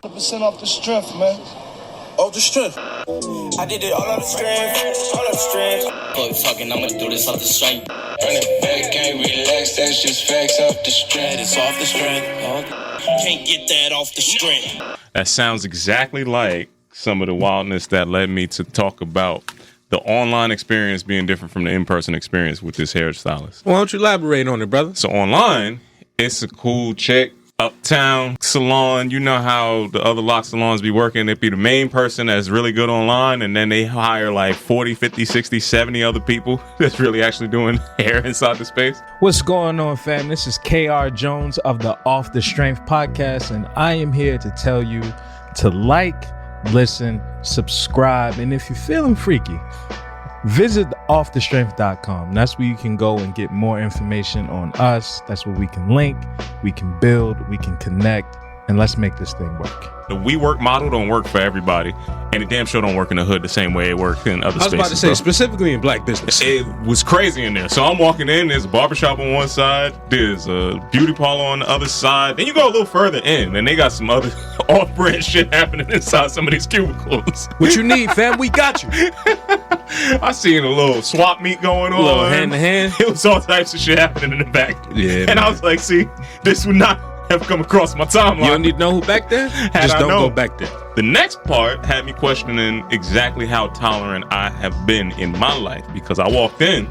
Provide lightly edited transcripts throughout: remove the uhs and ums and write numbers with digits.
100% off the strength, man. Off the strength. I did it all on the strength, all on the strength. Fuck talking, I'ma do this off the strength. Run it back, can't relax, that's just facts off the strength. It's off the strength. Can't get that off the strength. That sounds exactly like some of the wildness that led me to talk about the online experience being different from the in-person experience with this hairstylist. Why don't you elaborate on it, brother? So online, it's a cool chick, uptown salon. You know how the other lock salons be working. It'd be the main person that's really good online, and then they hire like 40, 50, 60, 70 other people that's really actually doing hair inside the space. What's going on, fam? This is KR Jones of the Off the Strength podcast, and I am here to tell you to like, listen, subscribe, and if you're feeling freaky, visit offthestrength.com. That's where you can go and get more information on us. That's where we can link, we can build, we can connect, and let's make this thing work. The WeWork model don't work for everybody, and it damn sure don't work in the hood the same way it works in other spaces. I was about to say, bro. Specifically in black business. It was crazy in there. So I'm walking in, there's a barbershop on one side, there's a beauty parlor on the other side. Then you go a little further in, and they got some other off-brand shit happening inside some of these cubicles. What you need, fam? We got you. I seen a little swap meet going on. A little hand to hand. It was all types of shit happening in the back. Yeah. And I was like, see, this would not have come across my timeline. You don't need to know who back there? Just don't go back there. The next part had me questioning exactly how tolerant I have been in my life, because I walked in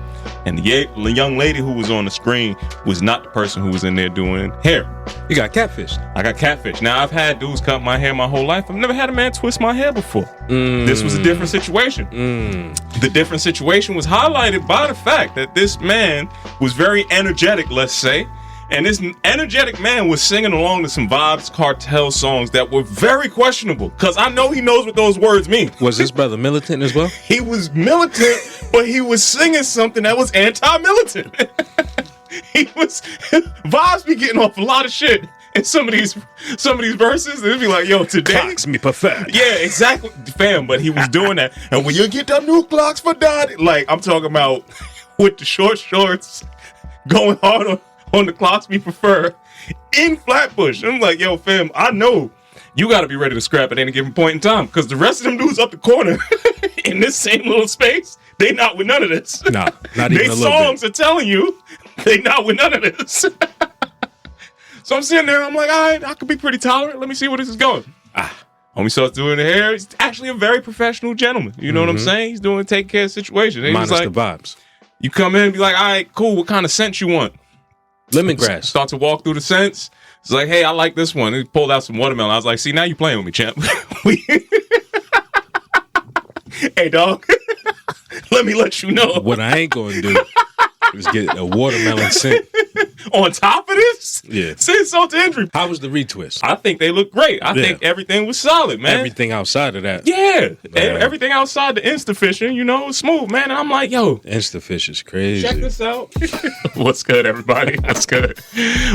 and the young lady who was on the screen was not the person who was in there doing hair. You got catfish. I got catfish. Now, I've had dudes cut my hair my whole life. I've never had a man twist my hair before. This was a different situation. The different situation was highlighted by the fact that this man was very energetic, let's say. And this energetic man was singing along to some Vibes Cartel songs that were very questionable, because I know he knows what those words mean. Was this brother militant as well? He was militant, but he was singing something that was anti-militant. Vibes be getting off a lot of shit in some of these verses. It'd be like, yo, today. Clocks me perfect. Yeah, exactly, fam. But he was doing that. And when you get them new clocks for daddy, like I'm talking about with the short shorts, going hard on the clocks we prefer in Flatbush. I'm like, yo, fam, I know you got to be ready to scrap at any given point in time, because the rest of them dudes up the corner in this same little space, they not with none of this. Nah, not even a little bit. They songs are telling you they not with none of this. So I'm sitting there, I'm like, all right, I could be pretty tolerant. Let me see where this is going. Homie starts doing the hair. He's actually a very professional gentleman. You know what I'm saying? He's doing take care of the situation. Minus like, the vibes. You come in and be like, all right, cool. What kind of scent you want? Lemongrass. Start to walk through the scents. It's like, hey, I like this one. He pulled out some watermelon. I was like, see, now you playing with me, champ. Hey, dog. Let me let you know. What I ain't going to do is get a watermelon scent. On top of this? Yeah. Say salt to injury. How was the retwist? I think they look great. I think everything was solid, man. Everything outside of that. Yeah. Everything outside the Insta-fishing, was smooth, man. And I'm like, yo. Insta-fish is crazy. Check this out. What's good, everybody? What's good?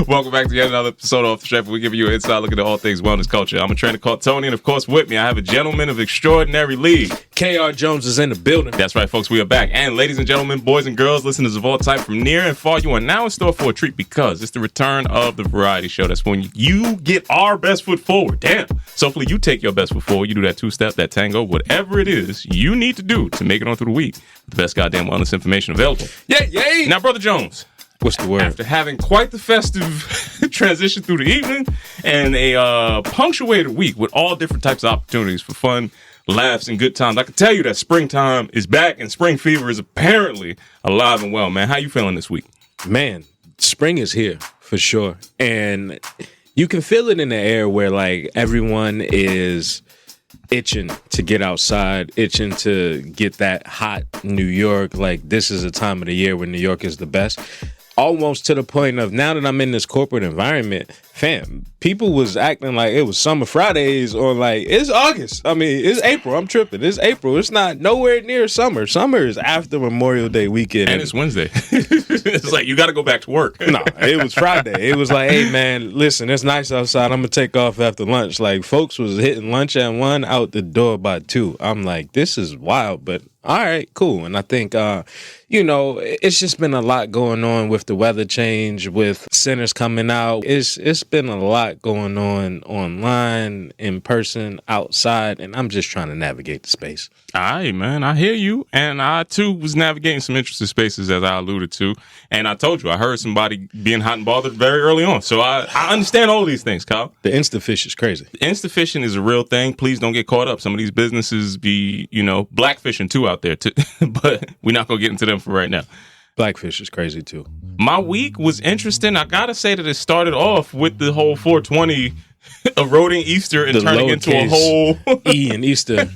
Welcome back to yet another episode of Off the Strength. We give you an inside look at all things wellness culture. I'm a trainer called Tony, and of course, with me, I have a gentleman of extraordinary league. KR Jones is in the building. That's right, folks. We are back. And ladies and gentlemen, boys and girls, listeners of all type from near and far, you are now in store for a treat, because it's the return of the variety show. That's when you get our best foot forward. Damn. So hopefully you take your best foot forward. You do that two-step, that tango, whatever it is you need to do to make it on through the week. The best goddamn wellness information available. Yay! Now, Brother Jones. What's the word? After having quite the festive transition through the evening and a punctuated week with all different types of opportunities for fun, laughs, and good times, I can tell you that springtime is back and spring fever is apparently alive and well, man. How you feeling this week? Man, spring is here for sure. And you can feel it in the air where like everyone is itching to get outside, itching to get that hot New York. Like this is a time of the year when New York is the best. Almost to the point of now that I'm in this corporate environment, fam, people was acting like it was summer Fridays or like it's August. I mean, it's April. I'm tripping. It's April. It's not nowhere near summer. Summer is after Memorial Day weekend. And it's Wednesday. It's like you got to go back to work. No, it was Friday. It was like, hey, man, listen, it's nice outside. I'm going to take off after lunch. Like folks was hitting lunch at 1, out the door by 2. I'm like, this is wild, but All right, cool. And I think, it's just been a lot going on with the weather change, with centers coming out. It's been a lot going on online, in person, outside, and I'm just trying to navigate the space. All right, man. I hear you. And I, too, was navigating some interesting spaces, as I alluded to. And I told you, I heard somebody being hot and bothered very early on. So I understand all these things, Kyle. The Instafish is crazy. Instafishing is a real thing. Please don't get caught up. Some of these businesses be, blackfishing, too, out there. Too. But we're not going to get into them for right now. Blackfish is crazy, too. My week was interesting. I got to say that it started off with the whole 420 eroding Easter and turning into a whole E in Easter.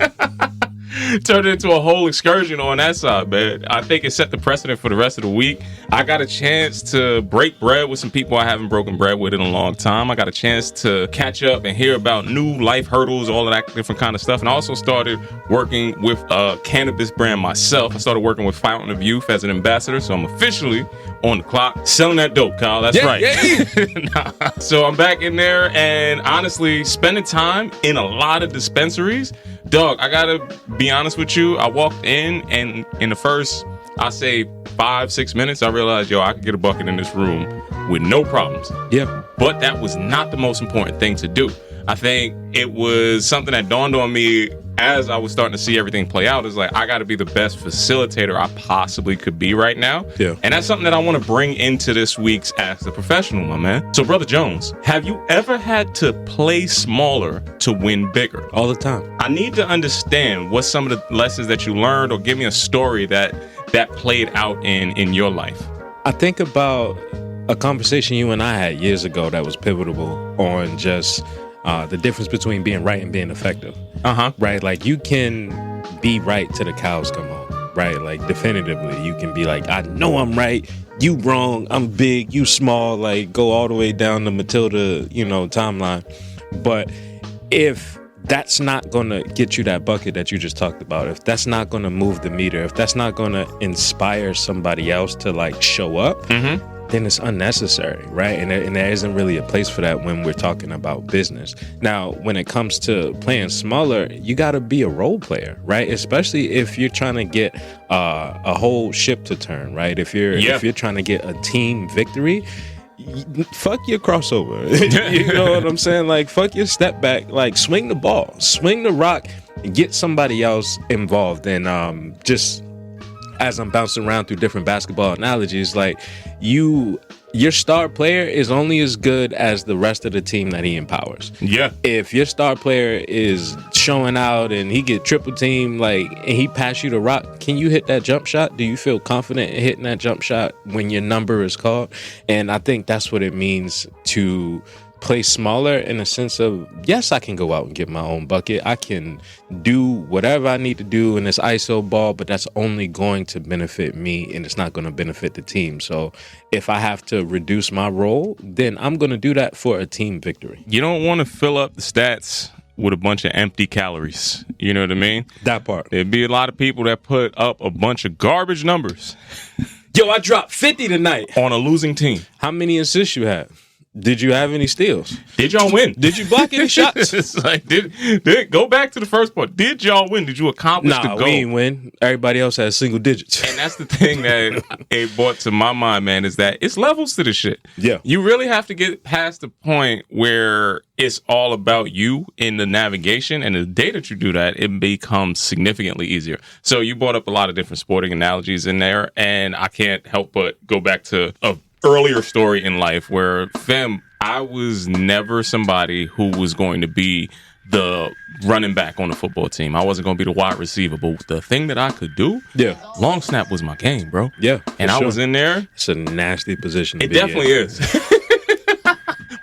Turned into a whole excursion on that side, man. I think it set the precedent for the rest of the week. I got a chance to break bread with some people I haven't broken bread with in a long time. I got a chance to catch up and hear about new life hurdles, all of that different kind of stuff. And I also started working with a cannabis brand myself. I started working with Fountain of Youth as an ambassador, so I'm officially on the clock selling that dope, Kyle. That's right. Yeah. So I'm back in there and honestly spending time in a lot of dispensaries. Dog, I gotta be honest with you. I walked in and in the first, I say 5-6 minutes, I realized, I could get a bucket in this room with no problems. Yeah. But that was not the most important thing to do. I think it was something that dawned on me as I was starting to see everything play out. Is like, I got to be the best facilitator I possibly could be right now. Yeah. And that's something that I want to bring into this week's Ask the Professional, my man. So, Brother Jones, have you ever had to play smaller to win bigger? All the time. I need to understand what some of the lessons that you learned, or give me a story that played out in your life. I think about a conversation you and I had years ago that was pivotal on just the difference between being right and being effective. Right? Like, you can be right till the cows come home, right? Like, definitively, you can be like, I know I'm right, you wrong, I'm big, you small, like, go all the way down the Matilda, timeline. But if that's not going to get you that bucket that you just talked about, if that's not going to move the meter, if that's not going to inspire somebody else to, like, show up, then it's unnecessary, right? And there isn't really a place for that when we're talking about business. Now, when it comes to playing smaller, you got to be a role player, right? Especially if you're trying to get a whole ship to turn, right? If you're trying to get a team victory, fuck your crossover. You know what I'm saying? Like, fuck your step back. Like, swing the ball, swing the rock, and get somebody else involved. And just as I'm bouncing around through different basketball analogies, like, your star player is only as good as the rest of the team that he empowers. Yeah. If your star player is showing out and he get triple team, like, and he pass you the rock, can you hit that jump shot? Do you feel confident in hitting that jump shot when your number is called? And I think that's what it means to play smaller, in a sense of, yes, I can go out and get my own bucket. I can do whatever I need to do in this ISO ball, but that's only going to benefit me and it's not going to benefit the team. So if I have to reduce my role, then I'm going to do that for a team victory. You don't want to fill up the stats with a bunch of empty calories. You know what I mean? That part. There'd be a lot of people that put up a bunch of garbage numbers. Yo, I dropped 50 tonight. On a losing team. How many assists you had? Did you have any steals? Did y'all win? Did you block any shots? It's like, did go back to the first part. Did y'all win? Did you accomplish the goal? Nah, we ain't win. Everybody else has single digits. And that's the thing that it brought to my mind, man, is that it's levels to this shit. Yeah. You really have to get past the point where it's all about you in the navigation. And the day that you do that, it becomes significantly easier. So you brought up a lot of different sporting analogies in there. And I can't help but go back to a earlier story in life where, I was never somebody who was going to be the running back on the football team. I wasn't going to be the wide receiver, but the thing that I could do, long snap was my game, bro. Yeah, and I was in there. It's a nasty position to be in. It definitely is.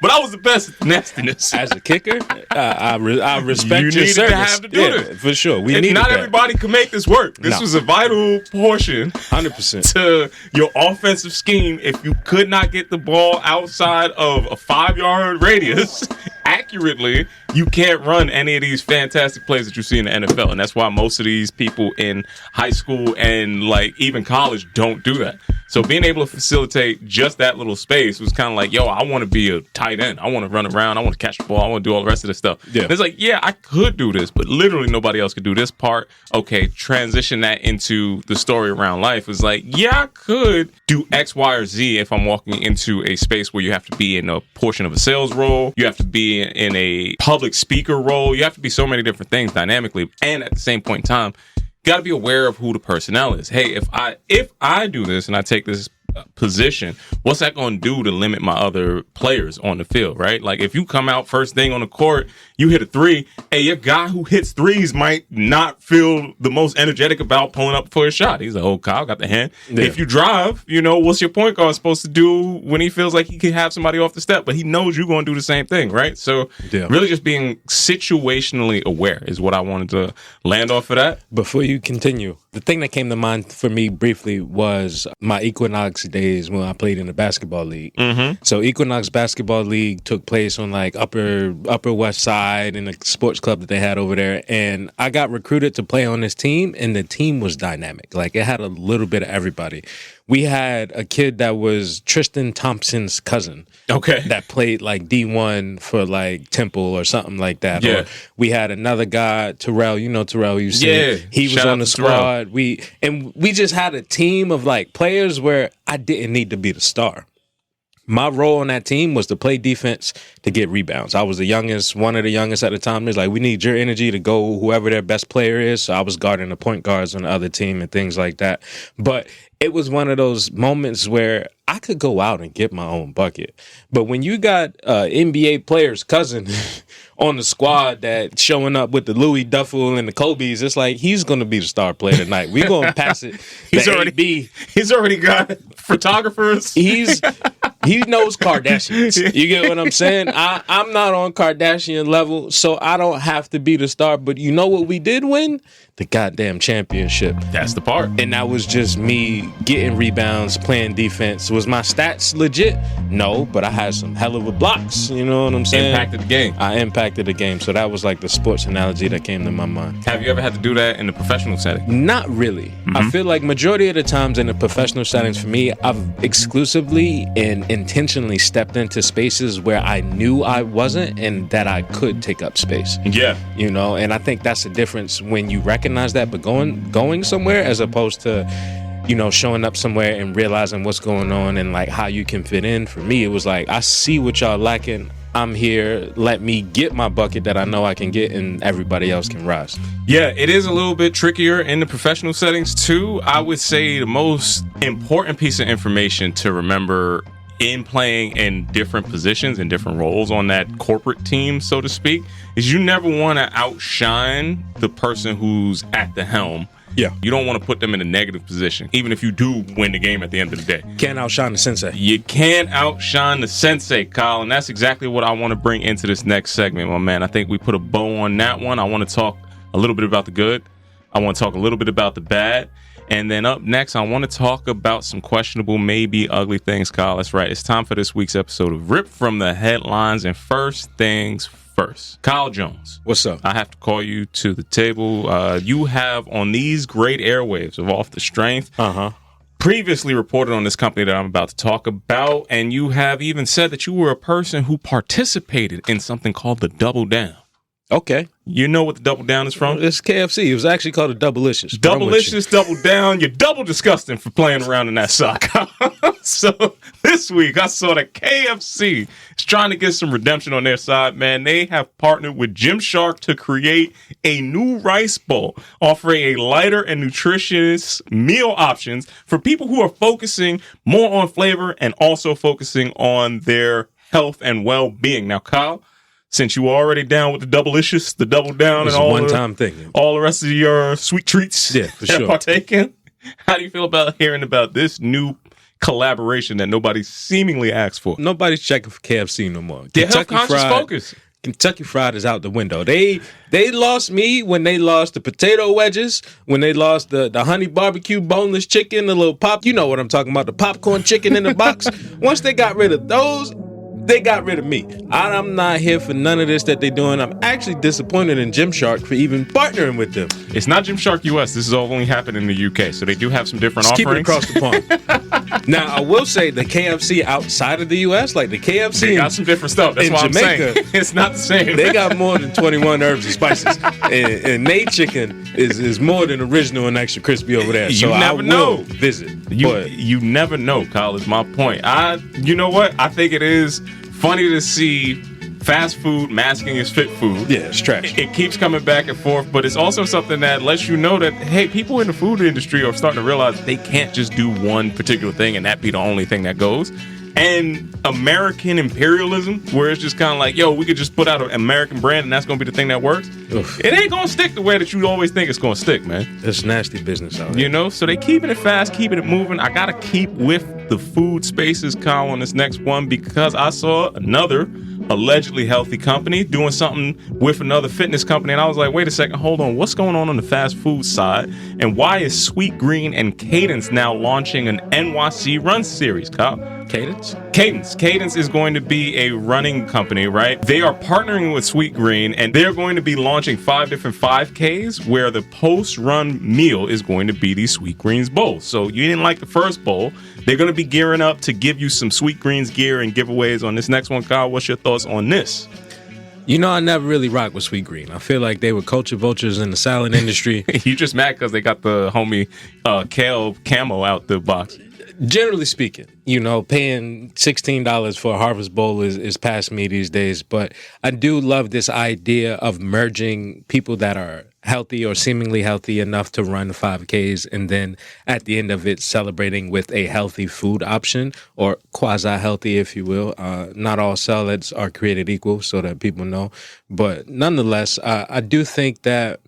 But I was the best at nastiness. As a kicker, I respect your service. You needed to have to do it. For sure. Not everybody could make this work. This was a vital portion 100% to your offensive scheme. If you could not get the ball outside of a 5-yard radius accurately, you can't run any of these fantastic plays that you see in the NFL. And that's why most of these people in high school and like even college don't do that. So being able to facilitate just that little space was kind of like, yo, I want to be a tight end. I want to run around. I want to catch the ball. I want to do all the rest of this stuff. Yeah. And it's like, yeah, I could do this, but literally nobody else could do this part. Okay, transition that into the story around life was like, yeah, I could do X, Y, or Z if I'm walking into a space where you have to be in a portion of a sales role. You have to be in a public speaker role. You have to be so many different things dynamically. And at the same point in time, got to be aware of who the personnel is. Hey, if I do this and I take this position, what's that going to do to limit my other players on the field, right? Like if you come out first thing on the court, you hit a three, hey, your guy who hits threes might not feel the most energetic about pulling up for a shot. He's like, oh, Kyle got the hand. Yeah. If you drive, what's your point guard supposed to do when he feels like he can have somebody off the step, but he knows you're going to do the same thing, right? So really just being situationally aware is what I wanted to land off of that. Before you continue, the thing that came to mind for me briefly was my Equinox days when I played in the basketball league. Mm-hmm. So Equinox basketball league took place on like upper west side in a sports club that they had over there, and I got recruited to play on this team, and the team was dynamic. Like it had a little bit of everybody. We had a kid that was Tristan Thompson's cousin. Okay. That played like D1 for like Temple or something like that. Yeah. Or we had another guy, Terrell, Terrell, you see. Yeah. He was on the squad. We just had a team of like players where I didn't need to be the star. My role on that team was to play defense to get rebounds. I was the youngest, one of the youngest at the time. It's like, we need your energy to go whoever their best player is. So I was guarding the point guards on the other team and things like that. But it was one of those moments where I could go out and get my own bucket. But when you got NBA player's cousin on the squad that showing up with the Louis Duffel and the Kobe's, it's like he's going to be the star player tonight. We're going to pass it. He's already got photographers. He knows Kardashians. You get what I'm saying? I'm not on Kardashian level, so I don't have to be the star. But you know what we did win? The goddamn championship. That's the part. And that was just me getting rebounds, playing defense. Was my stats legit? No, but I had some hell of a blocks. You know what I'm saying? Impacted the game. I impacted the game. So that was like the sports analogy that came to my mind. Have you ever had to do that in the professional setting? Not really. Mm-hmm. I feel like majority of the times in the professional settings for me, I've exclusively and intentionally stepped into spaces where I knew I wasn't and that I could take up space. Yeah. And I think that's the difference when you recognize that, but going somewhere as opposed to showing up somewhere and realizing what's going on and like how you can fit in. For me, it was like, I see what y'all lacking. I'm here. Let me get my bucket that I know I can get, and everybody else can rise. Yeah, it is a little bit trickier in the professional settings too. I would say the most important piece of information to remember in playing in different positions and different roles on that corporate team, so to speak, is you never want to outshine the person who's at the helm. Yeah. You don't want to put them in a negative position, even if you do win the game at the end of the day. Can't outshine the sensei. You can't outshine the sensei, Kyle, and that's exactly what I want to bring into this next segment, my man. I think we put a bow on that one. I want to talk a little bit about the good. I want to talk a little bit about the bad. And then up next, I want to talk about some questionable, maybe ugly things, Kyle. That's right. It's time for this week's episode of Rip from the Headlines. And first things first, Kyle Jones. What's up? I have to call you to the table. You have on these great airwaves of Off the Strength, previously reported on this company that I'm about to talk about. And you have even said that you were a person who participated in something called the Double Down. Okay. You know what the Double Down is from? It's KFC. It was actually called a Double-licious. Double-licious, Double Down. You're double disgusting for playing around in that sock. So this week, I saw that KFC is trying to get some redemption on their side, man. They have partnered with Gymshark to create a new rice bowl, offering a lighter and nutritious meal options for people who are focusing more on flavor and also focusing on their health and well-being. Now, Kyle, since you were already down with the Double-licious, the Double Down, and all one-time thing, all the rest of your sweet treats, for sure, partaking, how do you feel about hearing about this new collaboration that nobody seemingly asked for? Nobody's checking for KFC no more. They're health-conscious focus. Kentucky Fried is out the window. They lost me when they lost the potato wedges, when they lost the honey barbecue boneless chicken, the little pop. You know what I'm talking about, the popcorn chicken in the box. Once they got rid of those, They got rid of me. I'm not here for none of this that they're doing. I'm actually disappointed in Gymshark for even partnering with them. It's not Gymshark US. This is all only happening in the UK, so they do have some different Just offerings. keep it across the pond. Now, I will say the KFC outside of the US, like the KFC They got some different stuff. That's in why I'm Jamaica, saying it's not the same. they got more than 21 herbs and spices. And they chicken is more than original and extra crispy over there. So You never I know. will visit. You never know, Kyle, is my point. You know what? I think it is funny to see fast food masking as fit food. Yeah, it's trash. It keeps coming back and forth, but it's also something that lets you know that, hey, people in the food industry are starting to realize they can't just do one particular thing and that be the only thing that goes. And American imperialism, where it's just kind of like, yo, we could just put out an American brand and that's going to be the thing that works. Oof. It ain't going to stick the way that you always think it's going to stick, man. It's nasty business out here. You know, so they keeping it fast, keeping it moving. I gotta keep with the food spaces, Kyle, on this next one because I saw another allegedly healthy company doing something with another fitness company, and I was like, wait a second, hold on, what's going on the fast food side, and why is Sweetgreen and Cadence now launching an NYC run series, Kyle? Cadence? Cadence is going to be a running company, right? They are partnering with Sweetgreen, and they're going to be launching 5 different 5Ks where the post-run meal is going to be these Sweetgreens bowls. So you didn't like the first bowl. They're going to be gearing up to give you some Sweetgreens gear and giveaways on this next one. Kyle, what's your thoughts on this? You know, I never really rocked with Sweetgreen. I feel like they were culture vultures in the salad industry. You just mad because they got the homie kale camo out the box. Generally speaking, you know, paying $16 for a Harvest Bowl is past me these days. But I do love this idea of merging people that are healthy or seemingly healthy enough to run 5Ks, and then at the end of it, celebrating with a healthy food option, or quasi-healthy, if you will. Not all salads are created equal, so that people know. But nonetheless, I do think that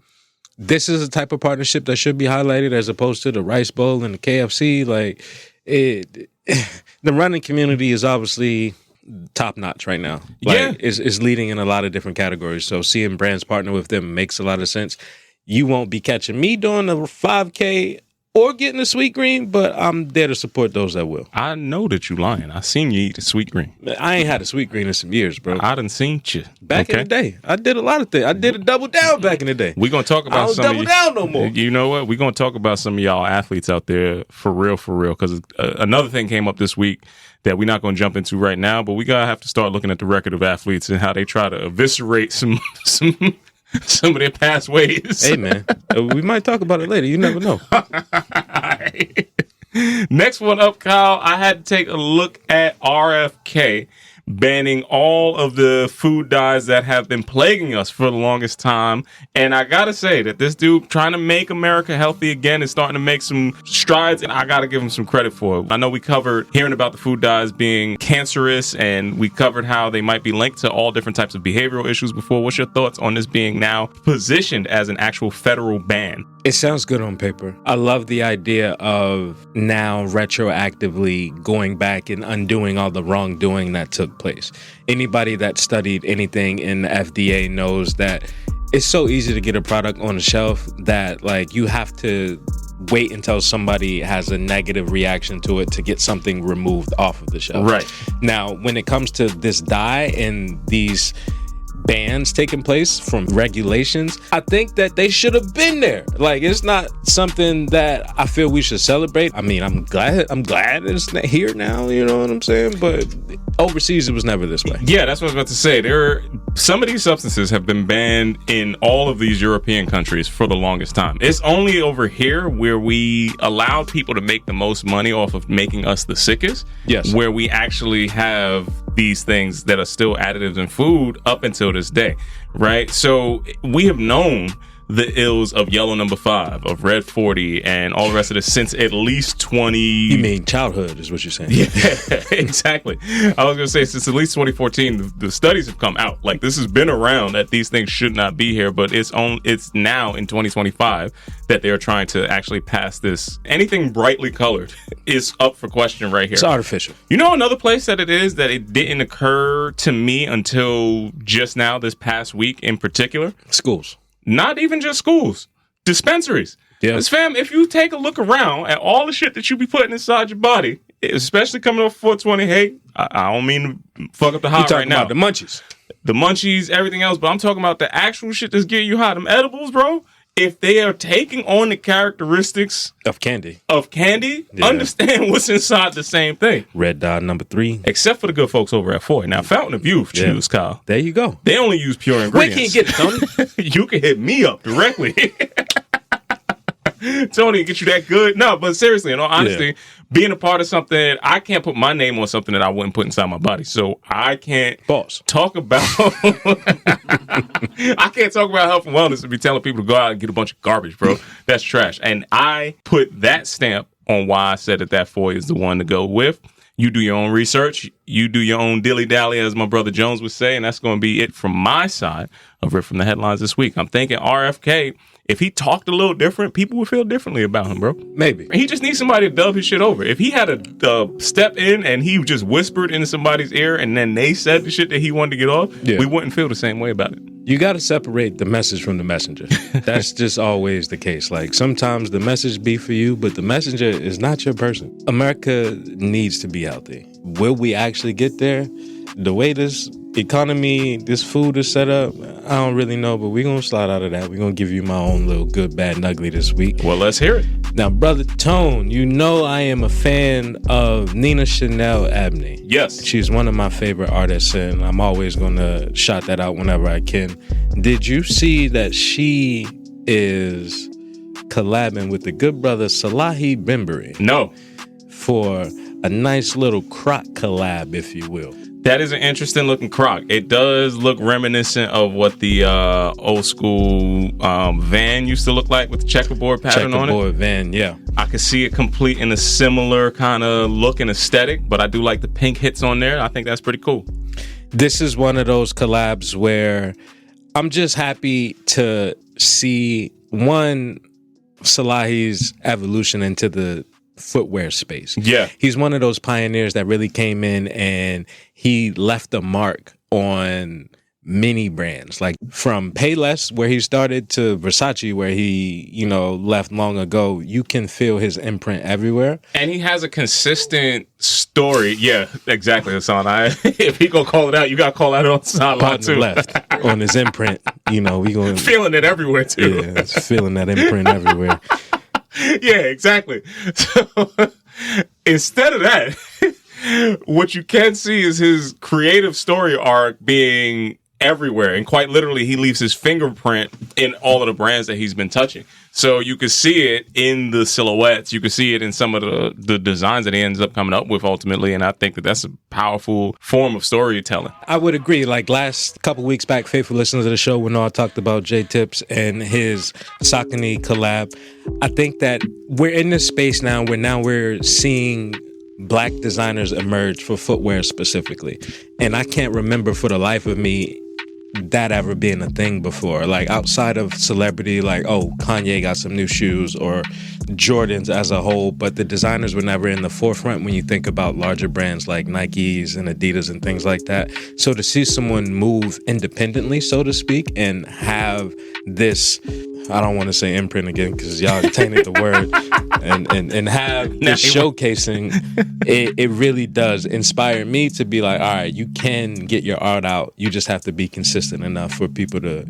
this is a type of partnership that should be highlighted as opposed to the Rice Bowl and the KFC. Like, the running community is obviously top notch right now. Like, yeah, is leading in a lot of different categories. So seeing brands partner with them makes a lot of sense. You won't be catching me doing a 5K or getting a Sweetgreen, but I'm there to support those that will. I know that you lying. I seen you eat a Sweetgreen. I ain't had a Sweetgreen in some years, bro. I done seen you. Back in the day, I did a lot of things. I did a double down back in the day. We're going to talk about I don't some double of down no more. You know what? We're going to talk about some of y'all athletes out there for real, because another thing came up this week that we're not going to jump into right now, but we got to have to start looking at the record of athletes and how they try to eviscerate some of their past ways. Hey, man, we might talk about it later. You never know. Next one up, Kyle, I had to take a look at RFK banning all of the food dyes that have been plaguing us for the longest time. And I gotta say that this dude trying to make America healthy again is starting to make some strides, and I gotta give him some credit for it. I know we covered hearing about the food dyes being cancerous, and we covered how they might be linked to all different types of behavioral issues before. What's your thoughts on this being now positioned as an actual federal ban? It sounds good on paper. I love the idea of now retroactively going back and undoing all the wrongdoing that took place. Anybody that studied anything in the FDA knows that it's so easy to get a product on the shelf that, like, you have to wait until somebody has a negative reaction to it to get something removed off of the shelf. Right. Now, when it comes to this dye and these bans taking place from regulations, I think that they should have been there. Like, it's not something that I feel we should celebrate. I mean, I'm glad it's here now, you know what I'm saying? But overseas, it was never this way. Yeah, that's what I was about to say. Some of these substances have been banned in all of these European countries for the longest time. It's only over here where we allowed people to make the most money off of making us the sickest. Yes. Where we actually have these things that are still additives in food up until this day, right? So we have known the ills of yellow number 5, of red 40, and all the rest of this since at least 20. You mean childhood is what you're saying? Yeah, exactly. I was going to say since at least 2014, the studies have come out. Like, this has been around that these things should not be here, but it's now in 2025 that they're trying to actually pass this. Anything brightly colored is up for question right here. It's artificial. You know another place that it didn't occur to me until just now, this past week in particular? Schools. Not even just schools, dispensaries. Yeah. Because, fam, if you take a look around at all the shit that you be putting inside your body, especially coming off 420. Hey, I don't mean to fuck up the hot right now. About the munchies. The munchies, everything else, but I'm talking about the actual shit that's getting you hot. Them edibles, bro. If they are taking on the characteristics Of candy. yeah. Understand what's inside the same thing. Red dot number 3. Except for the good folks over at Foy. Now, Fountain of Youth choose, Kyle. There you go. They only use pure ingredients. Where can you get it, Tony? You can hit me up directly. Tony, get you that good. No, but seriously, in all honesty, being a part of something, I can't put my name on something that I wouldn't put inside my body. So I can't talk about I can't talk about health and wellness and be telling people to go out and get a bunch of garbage, bro. That's trash. And I put that stamp on why I said that Foy is the one to go with. You do your own research. You do your own dilly-dally, as my brother Jones would say. And that's going to be it from my side of Ripped from the Headlines this week. I'm thinking RFK, if he talked a little different, people would feel differently about him, bro. Maybe. He just needs somebody to dub his shit over. If he had a step in and he just whispered into somebody's ear and then they said the shit that he wanted to get off, we wouldn't feel the same way about it. You got to separate the message from the messenger. That's just always the case. Like, sometimes the message be for you, but the messenger is not your person. America needs to be healthy. Will we actually get there? The way this economy, this food is set up, I don't really know, but we're going to slide out of that. We're going to give you my own little good, bad, and ugly this week. Well, let's hear it. Now, Brother Tone, you know I am a fan of Nina Chanel Abney. Yes. She's one of my favorite artists, and I'm always going to shout that out whenever I can. Did you see that she is collabing with the good brother Salahi Bembury? No. For a nice little croc collab, if you will. That is an interesting looking croc. It does look reminiscent of what the old school van used to look like with the checkerboard pattern on it. Checkerboard van, yeah. I could see it complete in a similar kind of look and aesthetic, but I do like the pink hits on there. I think that's pretty cool. This is one of those collabs where I'm just happy to see, one, Salahi's evolution into the footwear space. Yeah. He's one of those pioneers that really came in and he left a mark on many brands, like from Payless, where he started, to Versace, where he, left long ago. You can feel his imprint everywhere. And he has a consistent story. Yeah, exactly, Hassan. If he gonna call it out, you gotta call out on the sideline too. Left on his imprint. We going feeling it everywhere too. Yeah, it's feeling that imprint everywhere. Yeah, exactly. So instead of that, what you can see is his creative story arc being everywhere. And quite literally, he leaves his fingerprint in all of the brands that he's been touching. So you can see it in the silhouettes. You can see it in some of the designs that he ends up coming up with ultimately. And I think that that's a powerful form of storytelling. I would agree. Like last couple weeks back, faithful listeners of the show, when I talked about J Tips and his Saucony collab, I think that we're in this space now where we're seeing Black designers emerge for footwear specifically. And I can't remember for the life of me that ever being a thing before. Like outside of celebrity, like, oh, Kanye got some new shoes, or Jordans as a whole, but the designers were never in the forefront when you think about larger brands like Nikes and Adidas and things like that. So to see someone move independently, so to speak, and have this, I don't want to say imprint again because y'all tainted the word, and have this showcasing, it really does inspire me to be like, all right, you can get your art out. You just have to be consistent enough for people to,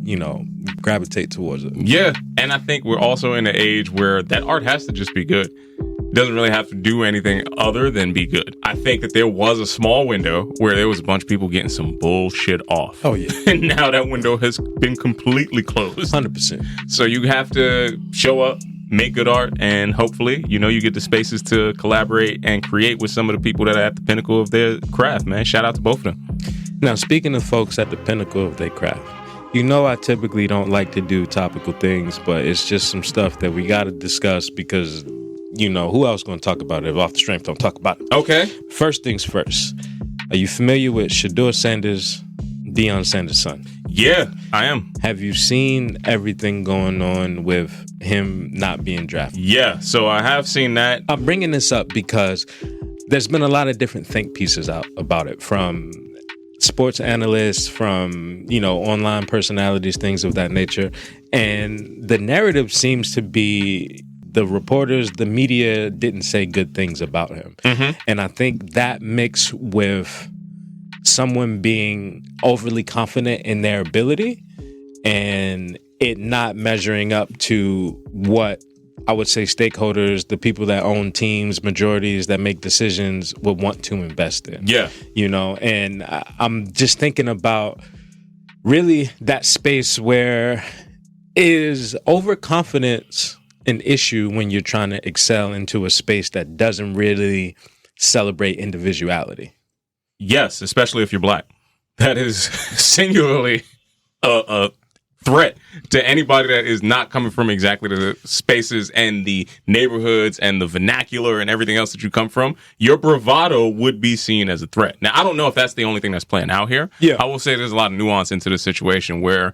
gravitate towards it. Yeah. And I think we're also in an age where that art has to just be good. It doesn't really have to do anything other than be good. I think that there was a small window where there was a bunch of people getting some bullshit off. Oh, yeah. And now that window has been completely closed. 100%. So you have to show up, make good art, and hopefully, you get the spaces to collaborate and create with some of the people that are at the pinnacle of their craft, man. Shout out to both of them. Now, speaking of folks at the pinnacle of their craft, I typically don't like to do topical things, but it's just some stuff that we got to discuss because, who else going to talk about it if Off the Strength don't talk about it? Okay. First things first. Are you familiar with Shedeur Sanders, Deion Sanders' son? Yeah, I am. Have you seen everything going on with him not being drafted? Yeah, so I have seen that. I'm bringing this up because there's been a lot of different think pieces out about it, from sports analysts, from, online personalities, things of that nature. And the narrative seems to be the reporters, the media didn't say good things about him. And I think that mixed with someone being overly confident in their ability and it not measuring up to what I would say stakeholders, the people that own teams, majorities that make decisions would want to invest in. Yeah. You know, and I'm just thinking about really that space where is overconfidence an issue when you're trying to excel into a space that doesn't really celebrate individuality? Yes, especially if you're black. That is singularly a threat to anybody that is not coming from exactly the spaces and the neighborhoods and the vernacular and everything else that you come from. Your bravado would be seen as a threat. Now, I don't know if that's the only thing that's playing out here. Yeah. I will say there's a lot of nuance into the situation where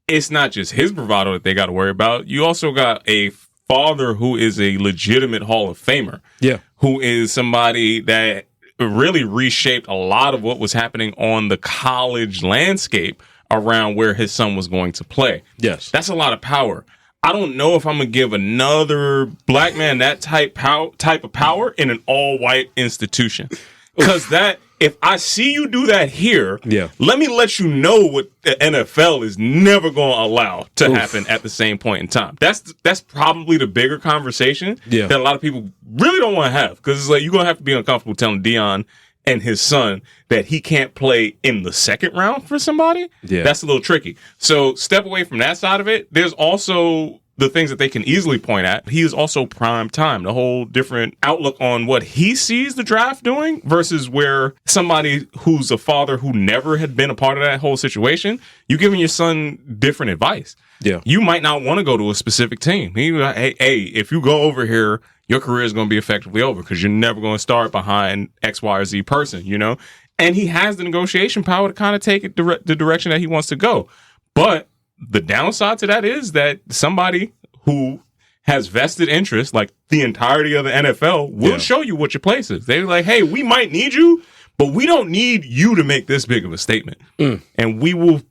it's not just his bravado that they got to worry about. You also got a father who is a legitimate Hall of Famer. Yeah. Who is somebody that really reshaped a lot of what was happening on the college landscape around where his son was going to play. Yes. That's a lot of power. I don't know if I'm going to give another black man that type of power in an all-white institution. Because that, if I see you do that here, let me let you know what the NFL is never going to allow to happen at the same point in time. That's probably the bigger conversation that a lot of people really don't want to have. Because it's like, you're going to have to be uncomfortable telling Deion and his son that he can't play in the second round for somebody. Yeah. That's a little tricky. So step away from that side of it. There's also the things that they can easily point at. He is also prime time, the whole different outlook on what he sees the draft doing versus where somebody who's a father who never had been a part of that whole situation, you're giving your son different advice. Yeah. You might not want to go to a specific team. Hey, if you go over here, your career is going to be effectively over because you're never going to start behind X, Y, or Z person, you know? And he has the negotiation power to kind of take it the direction that he wants to go. But the downside to that is that somebody who has vested interest, like the entirety of the NFL, will show you what your place is. They're like, hey, we might need you, but we don't need you to make this big of a statement. And we will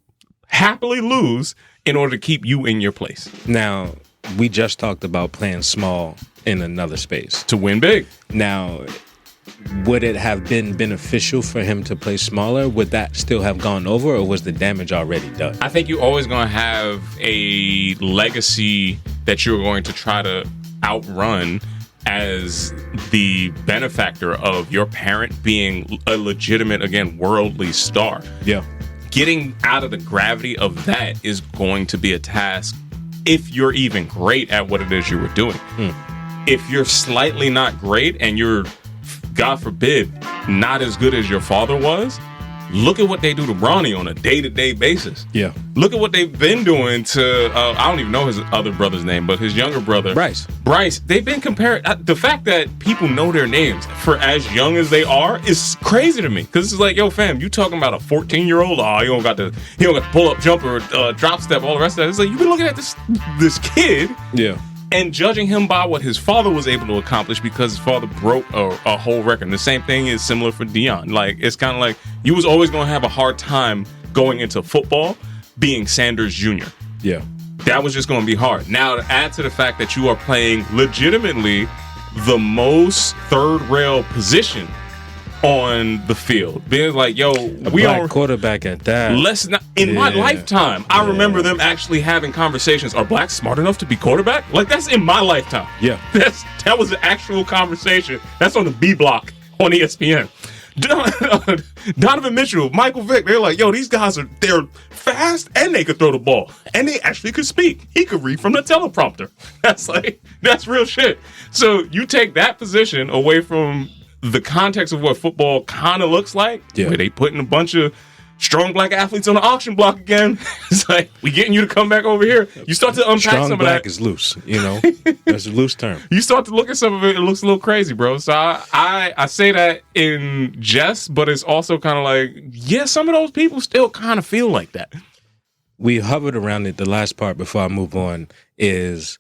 happily lose in order to keep you in your place. Now, we just talked about playing small in another space to win big. Now, would it have been beneficial for him to play smaller? Would that still have gone over, or was the damage already done? I think you're always going to have a legacy that you're going to try to outrun as the benefactor of your parent being a legitimate, again, worldly star. Yeah. Getting out of the gravity of that is going to be a task if you're even great at what it is you were doing. If you're slightly not great and you're, God forbid, not as good as your father was, look at what they do to Bronny on a day-to-day basis. Yeah. Look at what they've been doing to, I don't even know his other brother's name, but his younger brother. Bryce. They've been comparing. The fact that people know their names for as young as they are is crazy to me. Because it's like, yo, fam, you talking about a 14-year-old? Oh, he don't got the pull-up jumper, drop step, all the rest of that. It's like, you've been looking at this kid. Yeah. And judging him by what his father was able to accomplish because his father broke a whole record. And the same thing is similar for Deion. Like, it's kind of like you was always going to have a hard time going into football being Sanders Jr. Yeah. That was just going to be hard. Now, to add to the fact that you are playing legitimately the most third rail position on the field, being like, yo, we are quarterback at that. Let's not. In my lifetime, I remember them actually having conversations. Are blacks smart enough to be quarterback? Like, that's in my lifetime. Yeah, that was an actual conversation. That's on the B block on ESPN. Donovan Mitchell, Michael Vick, they're like, yo, these guys they're fast and they could throw the ball and they actually could speak. He could read from the teleprompter. That's real shit. So you take that position away from the context of what football kind of looks like, where they putting a bunch of strong black athletes on the auction block again. It's like, we getting you to come back over here. You start to unpack strong some black of that. Is loose, you know. That's a loose term. You start to look at some of it, it looks a little crazy, bro. So I say that in jest, but it's also kind of like, yeah, some of those people still kind of feel like that. We hovered around it. The last part before I move on is,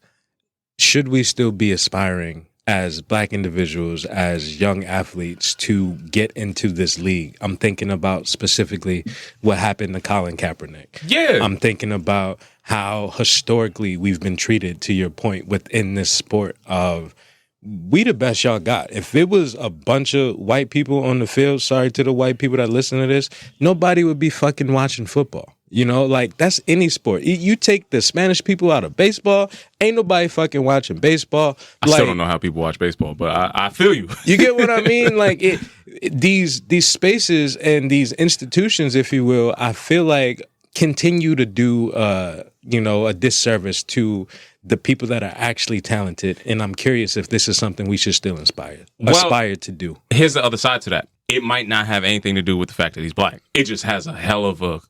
should we still be aspiring as black individuals, as young athletes to get into this league. I'm thinking about specifically what happened to Colin Kaepernick. Yeah. I'm thinking about how historically we've been treated, to your point, within this sport of we the best y'all got. If it was a bunch of white people on the field, sorry to the white people that listen to this, nobody would be fucking watching football. You know, like that's any sport. You take the Spanish people out of baseball, ain't nobody fucking watching baseball. I still don't know how people watch baseball, but I feel you. You get what I mean? Like these spaces and these institutions, if you will, I feel like continue to do a disservice to the people that are actually talented. And I'm curious if this is something we should still aspire to do. Here's the other side to that. It might not have anything to do with the fact that he's black. It just has a hell of a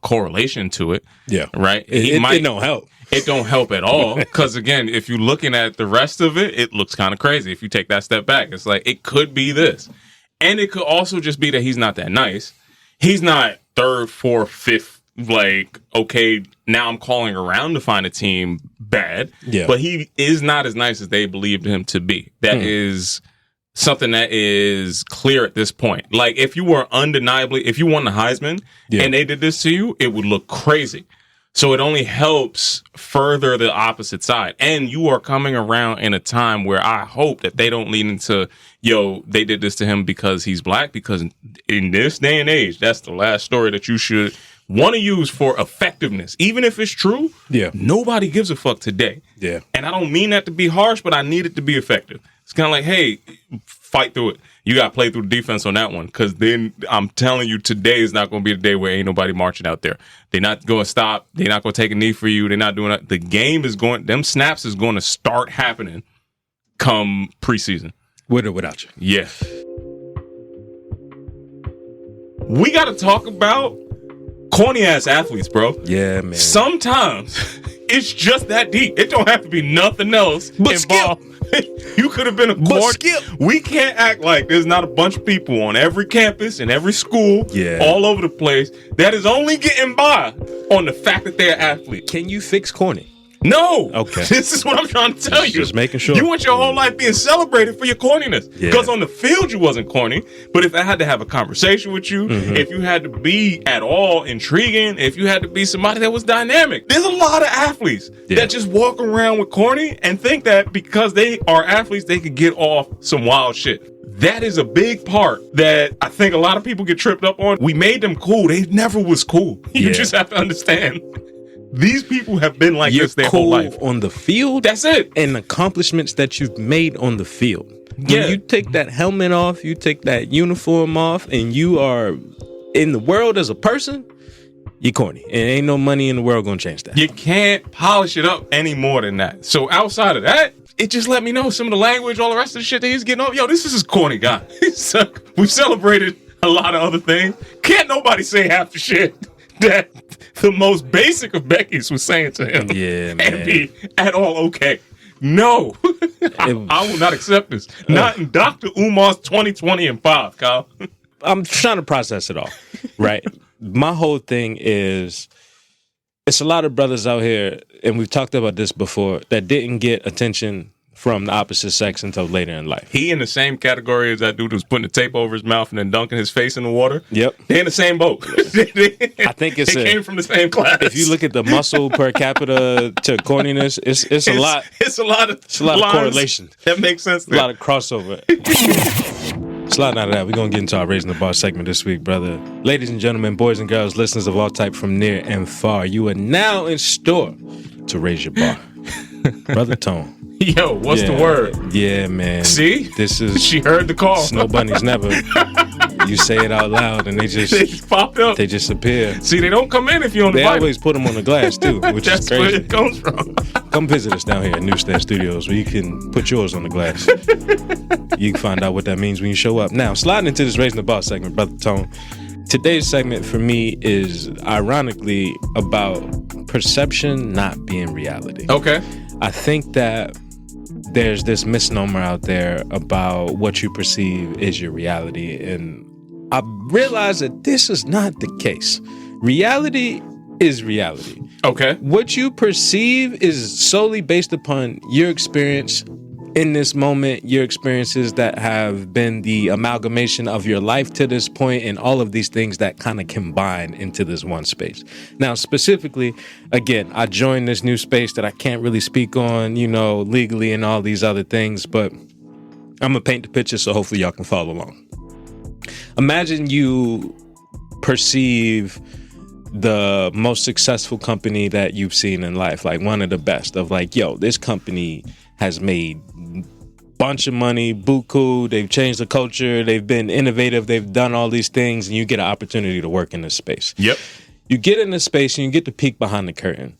correlation to it. Yeah. Right? It don't help. It don't help at all. Because again, if you're looking at the rest of it, it looks kind of crazy. If you take that step back, it's like, it could be this. And it could also just be that he's not that nice. He's not third, fourth, fifth, like, okay, now I'm calling around to find a team bad. Yeah. But he is not as nice as they believed him to be. That is something that is clear at this point. Like, if you were undeniably, if you won the Heisman and they did this to you, it would look crazy. So it only helps further the opposite side. And you are coming around in a time where I hope that they don't lean into, they did this to him because he's black, because in this day and age, that's the last story that you should want to use for effectiveness. Even if it's true, nobody gives a fuck today. Yeah. And I don't mean that to be harsh, but I need it to be effective. It's kind of like, hey, fight through it. You got to play through the defense on that one, because then I'm telling you, today is not going to be the day where ain't nobody marching out there. They're not going to stop. They're not going to take a knee for you. They're not doing that. The game is going, them snaps is going to start happening come preseason. With or without you. Yeah. We got to talk about corny ass athletes, bro. Yeah, man. Sometimes it's just that deep. It don't have to be nothing else involved. You could have been a corny. We can't act like there's not a bunch of people on every campus and every school, all over the place, that is only getting by on the fact that they're athletes. Can you fix corny? No. Okay. This is what I'm trying to tell you. Just making sure. You want your whole life being celebrated for your corniness. Because on the field, you wasn't corny. But if I had to have a conversation with you, if you had to be at all intriguing, if you had to be somebody that was dynamic, there's a lot of athletes that just walk around with corny and think that because they are athletes, they could get off some wild shit. That is a big part that I think a lot of people get tripped up on. We made them cool. They never was cool. You just have to understand. These people have been like this their whole life. On the field. That's it. And accomplishments that you've made on the field. When you take that helmet off, you take that uniform off, and you are in the world as a person, you're corny. And ain't no money in the world gonna change that. You can't polish it up any more than that. So outside of that, it just let me know some of the language, all the rest of the shit that he's getting off. This is his corny guy. We've celebrated a lot of other things. Can't nobody say half the shit that the most basic of Becky's was saying to him. Yeah, man. And be at all okay. No. I will not accept this. Not in Dr. Umar's 2020 and 5, Kyle. I'm trying to process it all, right? My whole thing is, it's a lot of brothers out here, and we've talked about this before, that didn't get attention from the opposite sex until later in life. He in the same category as that dude who's putting the tape over his mouth and then dunking his face in the water. Yep. They're in the same boat. I think they came from the same class. If you look at the muscle per capita to corniness, it's a lot. It's a lot of correlation. That makes sense. A lot of crossover. Sliding out of that, we're going to get into our Raising the Bar segment this week, brother. Ladies and gentlemen, boys and girls, listeners of all type from near and far, you are now in store to raise your bar. Brother Tone. Yo, what's the word? Yeah, man. See? This is... She heard the call. Snow bunnies never. You say it out loud and they just popped up. They just appear. See, they don't come in if you're on the They Bible. always put them on the glass, too, which is crazy. That's where it comes from. Come visit us down here at Newstead Studios where you can put yours on the glass. You can find out what that means when you show up. Now, sliding into this Raising the Bar segment, Brother Tone. Today's segment for me is ironically about perception not being reality. Okay. I think that there's this misnomer out there about what you perceive is your reality. And I realize that this is not the case. Reality is reality. Okay. What you perceive is solely based upon your experience in this moment, your experiences that have been the amalgamation of your life to this point, and all of these things that kind of combine into this one space. Now, specifically, again, I joined this new space that I can't really speak on, legally and all these other things, but I'm going to paint the picture so hopefully y'all can follow along. Imagine you perceive the most successful company that you've seen in life, like one of the best, of like, yo, this company has made bunch of money, buku, they've changed the culture, they've been innovative, they've done all these things, and you get an opportunity to work in this space. Yep. You get in this space and you get to peek behind the curtain.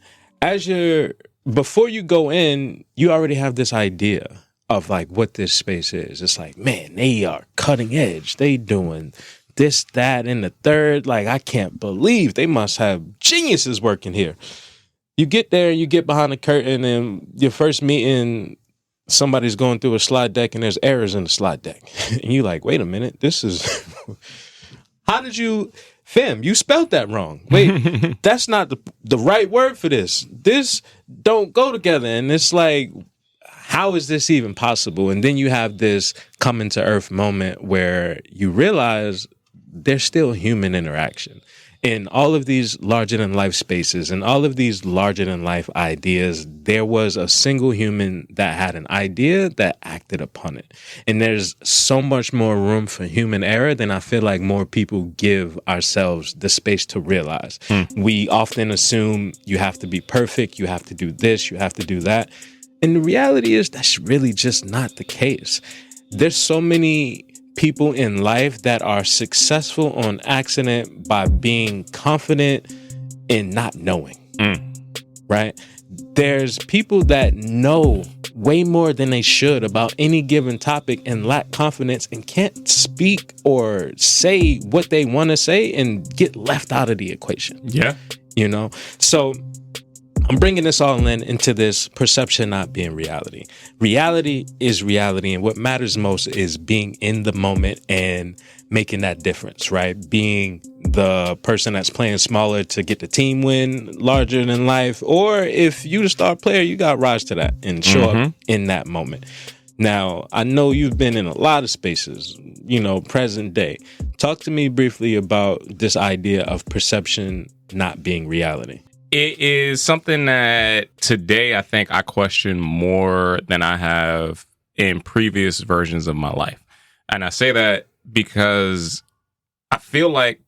Before you go in, you already have this idea of like what this space is. It's like, man, they are cutting edge. They doing this, that, and the third. Like, I can't believe they must have geniuses working here. You get there, you get behind the curtain, and your first meeting, somebody's going through a slide deck and there's errors in the slide deck. And you're like, wait a minute, this is... How did you... Fam, you spelled that wrong. Wait, that's not the right word for this. This don't go together. And it's like, how is this even possible? And then you have this coming to earth moment where you realize there's still human interaction. In all of these larger-than-life spaces and all of these larger-than-life ideas, there was a single human that had an idea that acted upon it. And there's so much more room for human error than I feel like more people give ourselves the space to realize. We often assume you have to be perfect, you have to do this, you have to do that. And the reality is that's really just not the case. There's so many people in life that are successful on accident by being confident in not knowing, right? There's people that know way more than they should about any given topic and lack confidence and can't speak or say what they want to say and get left out of the equation. Yeah. So I'm bringing this all into this perception not being reality. Reality is reality, and what matters most is being in the moment and making that difference, right? Being the person that's playing smaller to get the team win larger than life, or if you the star player, you got to rise to that and show up in that moment. Now, I know you've been in a lot of spaces, present day. Talk to me briefly about this idea of perception not being reality. It is something that today I think I question more than I have in previous versions of my life. And I say that because I feel like